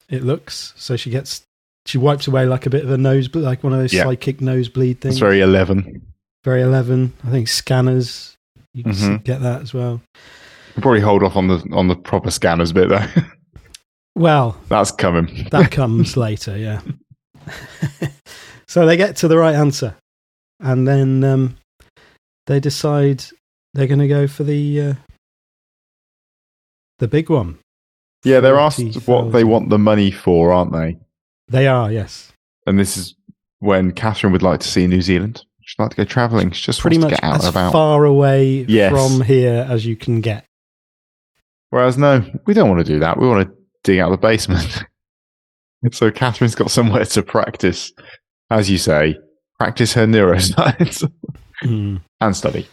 it looks. So she wipes away like a bit of a nosebleed, like one of those psychic nosebleed things. It's very 11. Very 11. I think scanners, you can get that as well. We'll probably hold off on the proper scanners bit though. Well, that's coming. That comes later, yeah. So they get to the right answer, and then they decide they're going to go for the big one. Yeah, they're asked what they want the money for, aren't they? They are, yes. And this is when Catherine would like to see New Zealand. She'd like to go travelling. She just pretty wants much to get out as and about. Far away from here as you can get. Whereas, no, we don't want to do that. We want to dig out the basement. So Catherine's got somewhere to practice, as you say, practice her neuroscience and study.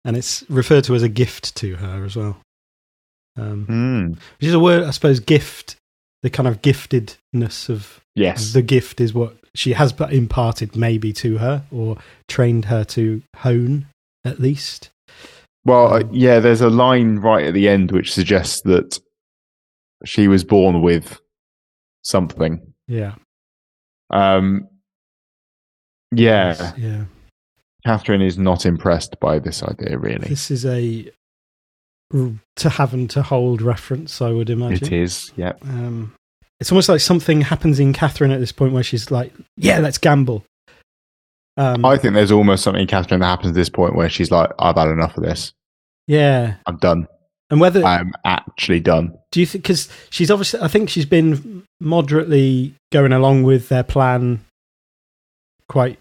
And it's referred to as a gift to her as well. Which is a word, I suppose, gift, the kind of giftedness of the gift is what she has imparted maybe to her or trained her to hone, at least. Well, there's a line right at the end which suggests that she was born with something. Yeah. Yeah. Catherine is not impressed by this idea, really. This is a to have and to hold reference, I would imagine. It is, yeah. It's almost like something happens in Catherine at this point where she's like, yeah, let's gamble. I think there's almost something in Catherine that happens at this point where she's like, I've had enough of this. Yeah. I'm done. And whether I'm actually done. Do you think, because she's obviously, I think she's been moderately going along with their plan quite,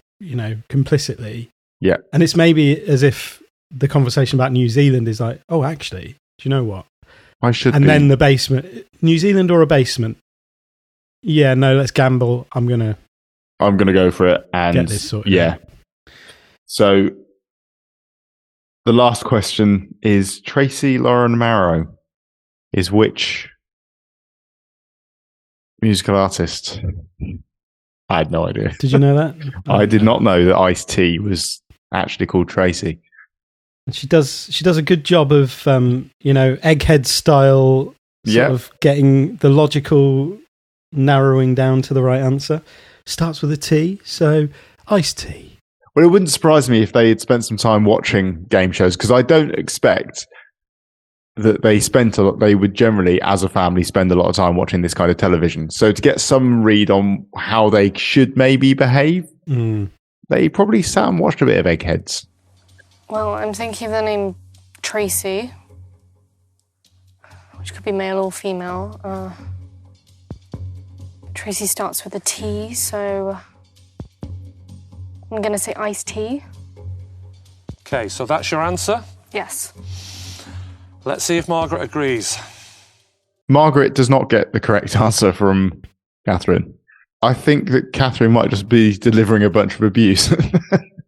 complicitly. Yeah. And it's maybe as if the conversation about New Zealand is like, oh, actually, do you know what? I should And be. then the basement, New Zealand or a basement? Yeah, no, let's gamble. I'm going to go for it and get this sorted. Yeah. So The last question is Tracy Lauren Marrow is which musical artist? I had no idea. Did you know that? I did not know that Ice-T was actually called Tracy. And she does a good job of Egghead style sort of getting the logical narrowing down to the right answer. Starts with a T, so Ice-T. Well, it wouldn't surprise me if they had spent some time watching game shows, because I don't expect that they would generally, as a family, spend a lot of time watching this kind of television. So to get some read on how they should maybe behave, they probably sat and watched a bit of Eggheads. Well, I'm thinking of the name Tracy, which could be male or female. Tracy starts with a T, so I'm going to say Ice-T. Okay, so that's your answer? Yes. Let's see if Margaret agrees. Margaret does not get the correct answer from Catherine. I think that Catherine might just be delivering a bunch of abuse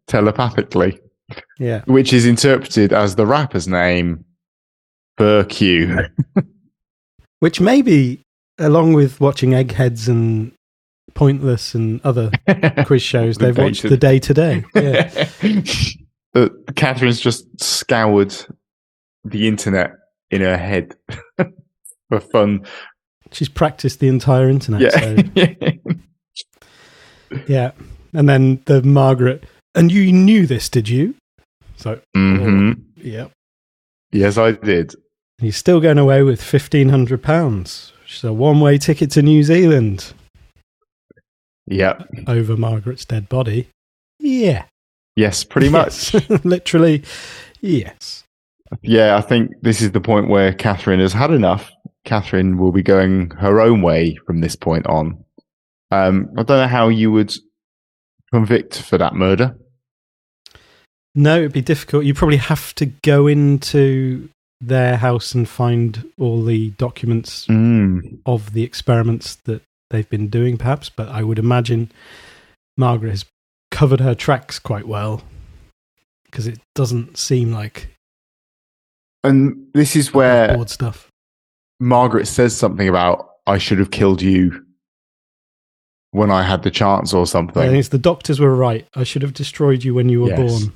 telepathically. Yeah. Which is interpreted as the rapper's name, Burq. Which maybe, along with watching Eggheads and Pointless and other quiz shows, they've watched The Day Today. Yeah. Catherine's just scoured the internet in her head for fun. She's practiced the entire internet. Yeah. So. Yeah. And then the Margaret, and you knew this, did you? So, yeah. Yes, I did. He's still going away with £1,500, which is a one-way ticket to New Zealand. Yeah. Over Margaret's dead body. Yeah. Yes, pretty much. Literally, yes. Yeah, I think this is the point where Catherine has had enough. Catherine will be going her own way from this point on. I don't know how you would convict for that murder. No, it'd be difficult. You probably have to go into their house and find all the documents of the experiments that they've been doing, perhaps. But I would imagine Margaret has covered her tracks quite well, because it doesn't seem like. And this is where board stuff. Margaret says something about, I should have killed you when I had the chance or something. I think the doctors were right. I should have destroyed you when you were born.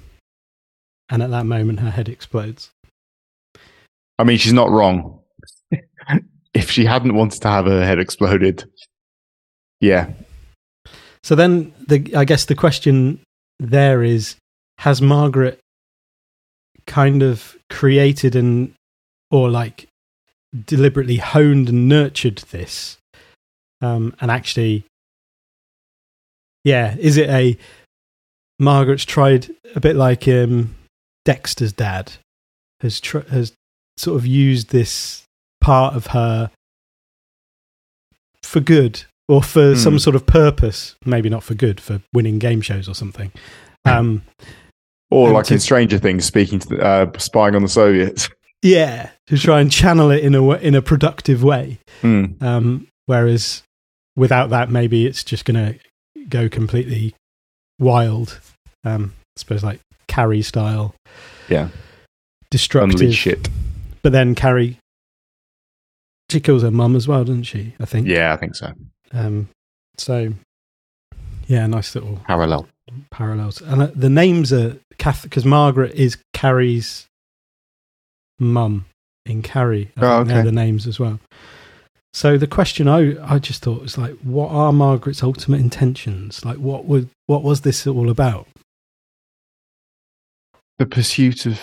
And at that moment, her head explodes. I mean, she's not wrong. If she hadn't wanted to have her head exploded, yeah. So then, I guess the question there is, has Margaret kind of created or like deliberately honed and nurtured this? And actually, yeah, is it Margaret's tried a bit like Dexter's dad has sort of used this part of her for good or for some sort of purpose, maybe not for good, for winning game shows or something. Or like in Stranger Things, spying on the Soviets. Yeah, to try and channel it in a productive way. Whereas without that, maybe it's just going to go completely wild. I suppose like Carrie style. Yeah. Destructive. Unleash shit. But then Carrie, she kills her mum as well, doesn't she? I think. Yeah, I think so. So, yeah, nice little parallels. And the names are because Margaret is Carrie's mum in Carrie. They're the names as well. So the question I just thought was like, what are Margaret's ultimate intentions? Like, what was this all about? The pursuit of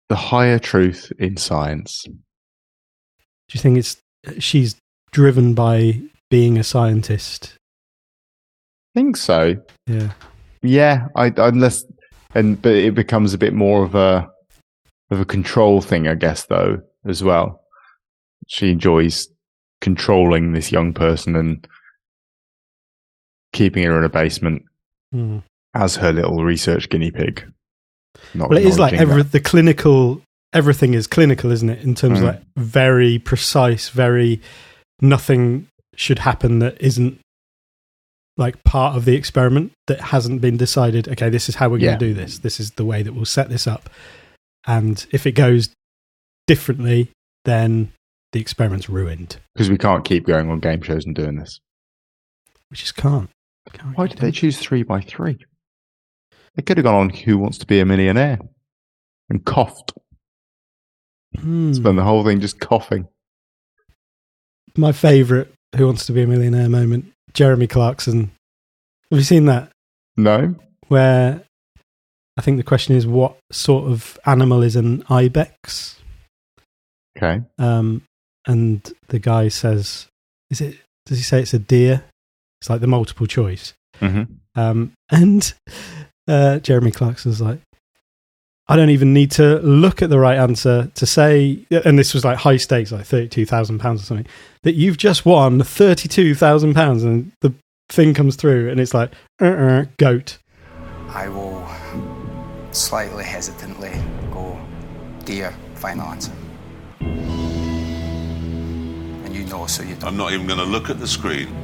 the higher truth in science. Do you think she's driven by being a scientist? I think so. Yeah. Yeah. But it becomes a bit more of a control thing, I guess, though, as well. She enjoys controlling this young person and keeping her in a basement as her little research guinea pig. Well, it is like the clinical. Everything is clinical, isn't it? In terms of like very precise, nothing should happen that isn't like part of the experiment that hasn't been decided. Okay, this is how we're going to do this. This is the way that we'll set this up. And if it goes differently, then the experiment's ruined. Because we can't keep going on game shows and doing this. We just can't. Why did they choose 3x3? They could have gone on Who Wants to Be a Millionaire and coughed. Spend the whole thing just coughing. My favourite Who Wants to Be a Millionaire moment, Jeremy Clarkson. Have you seen that? No. Where I think the question is, what sort of animal is an ibex? Okay. And the guy says, does he say it's a deer? It's like the multiple choice. Mm-hmm. And Jeremy Clarkson's like, I don't even need to look at the right answer to say, and this was like high stakes, like £32,000 or something, that you've just won £32,000, and the thing comes through and it's like, goat. I will slightly hesitantly go deer, final answer. And you know, so you don't. I'm not even going to look at the screen.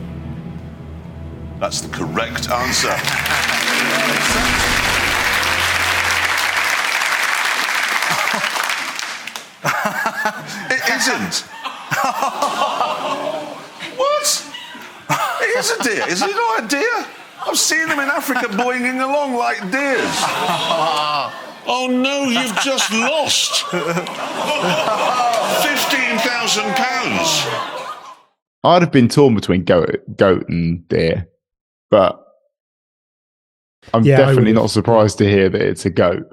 That's the correct answer. It isn't. What? It is a deer. Is it not a deer? I've seen them in Africa boinging along like deers. Oh no, you've just lost. £15,000. I'd have been torn between goat and deer, but I'm definitely not surprised to hear that it's a goat.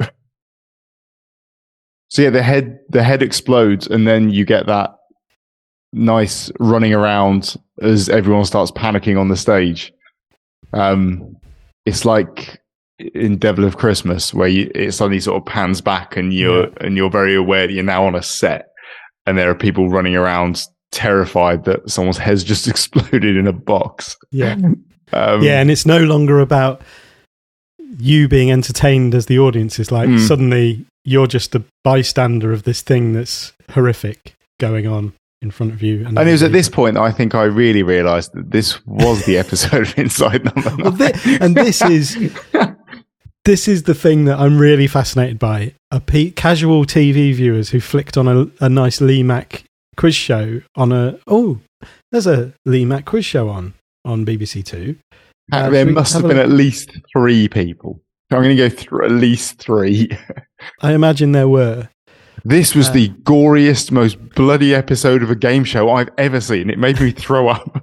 So yeah, the head explodes, and then you get that nice running around as everyone starts panicking on the stage. It's like in Devil of Christmas, where it suddenly sort of pans back, and you're very aware that you're now on a set, and there are people running around terrified that someone's head's just exploded in a box. Yeah, and it's no longer about you being entertained as the audience. It's like suddenly you're just a bystander of this thing that's horrific going on in front of you. And it was at this point that I think I really realised that this was the episode of Inside Number 9. This is the thing that I'm really fascinated by. Casual TV viewers who flicked on a nice Lee Mack quiz show there's a Lee Mack quiz show on BBC Two. There must have been at least 3 people. I'm going to go through at least 3. I imagine there were. This was the goriest, most bloody episode of a game show I've ever seen. It made me throw up.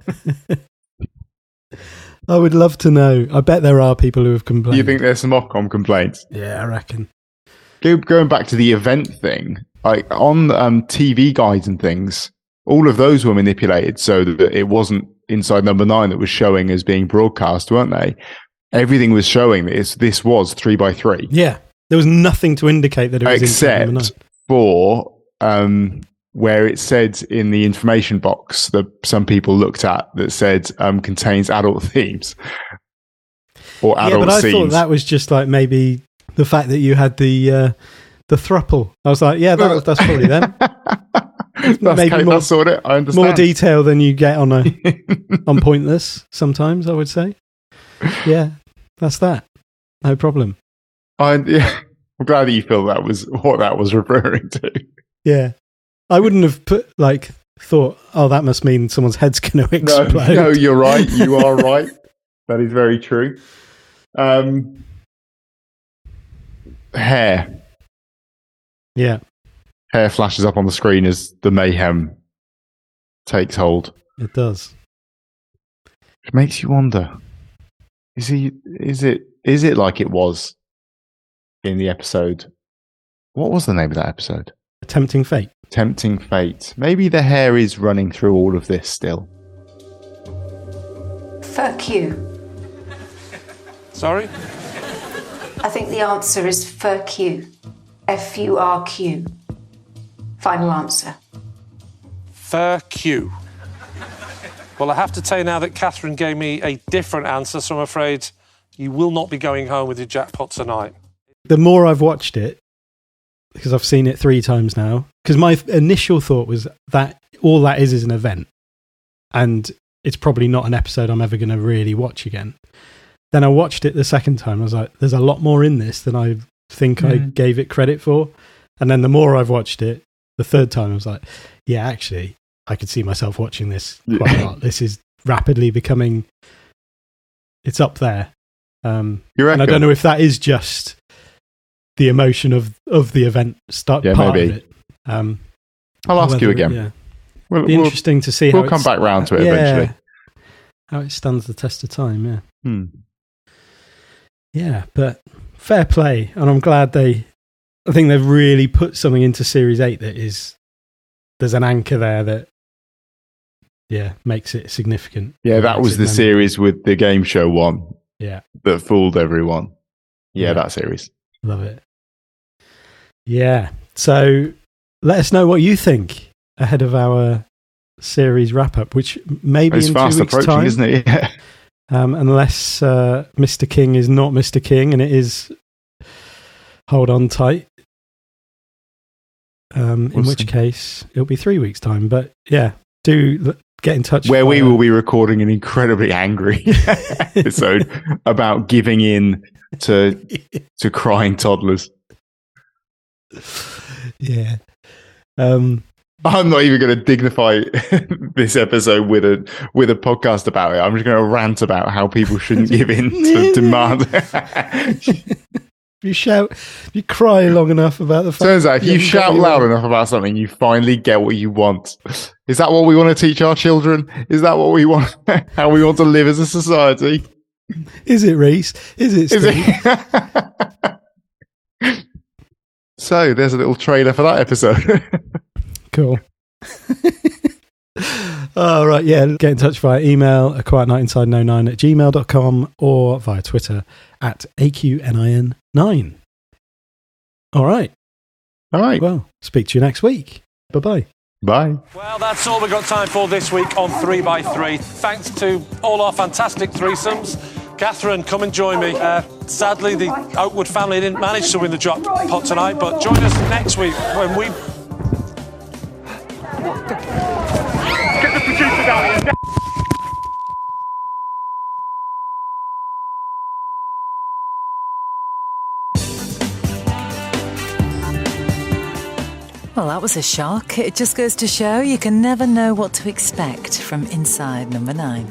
I would love to know. I bet there are people who have complained. You think there's some Ofcom complaints? Yeah, I reckon. Going back to the event thing, like on TV guides and things, all of those were manipulated so that it wasn't Inside Number 9 that was showing as being broadcast, weren't they? Everything was showing that this was 3x3. Yeah, there was nothing to indicate that it was Inside Number 9. Except for where it said in the information box that some people looked at that said contains adult themes or adult scenes. I thought that was just like maybe the fact that you had the thruple. I was like, that's probably them. That's sort of it. I understand. More detail than you get on on Pointless sometimes, I would say. Yeah, that's that. No problem. I'm glad that you feel that was what that was referring to. Yeah. I wouldn't have thought, that must mean someone's head's going to explode. No, you're right. You are right. That is very true. Hair. Yeah. Hair flashes up on the screen as the mayhem takes hold. It does. It makes you wonder. Is it like it was in the episode? What was the name of that episode? Tempting Fate. Tempting Fate. Maybe the hair is running through all of this still. Fuck you. Sorry? I think the answer is fuck you. F-U-R-Q. Final answer. Fur-Q. Well, I have to tell you now that Catherine gave me a different answer, so I'm afraid you will not be going home with your jackpot tonight. The more I've watched it, because I've seen it 3 times now, because my initial thought was that all that is an event. And it's probably not an episode I'm ever going to really watch again. Then I watched it the second time. I was like, there's a lot more in this than I think I gave it credit for. And then the more I've watched it, the third time I was like, yeah, actually, I could see myself watching this quite a lot. This is rapidly becoming, it's up there. And I don't know if that is just the emotion of the event part maybe. of it. I'll ask you again. Yeah. It'll be interesting to see how we'll come back round to it eventually. How it stands the test of time, yeah. Yeah, but fair play. And I'm glad I think they've really put something into Series 8 that is, there's an anchor there that, makes it significant. Yeah, that was the series with the game show one. Yeah. That fooled everyone. Yeah, that series. Love it. Yeah. So let us know what you think ahead of our series wrap up, which may be in 2 weeks' time, isn't it? Yeah. Unless Mr. King is not Mr. King and it is hold on tight. In which case it'll be 3 weeks' time. But yeah, do get in touch. Where we will be recording an incredibly angry episode about giving in to crying toddlers. Yeah. I'm not even going to dignify this episode with a podcast about it. I'm just going to rant about how people shouldn't give in to demand. If you cry long enough about the fact. Turns out, if you shout loud enough about something, you finally get what you want. Is that what we want to teach our children? Is that what we want? How we want to live as a society? Is it, Reese? Is it, Steve? So there's a little trailer for that episode. Cool. All right, yeah. Get in touch via email, aquietnightinside09@gmail.com, or via Twitter @AQNIN9. All right. Well, speak to you next week. Bye-bye. Bye. Well, that's all we've got time for this week on 3x3. Thanks to all our fantastic threesomes. Catherine, come and join me. Sadly, the Oakwood family didn't manage to win the drop pot tonight, but join us next week when we... Get the producers out here. Well, that was a shock. It just goes to show you can never know what to expect from inside number 9.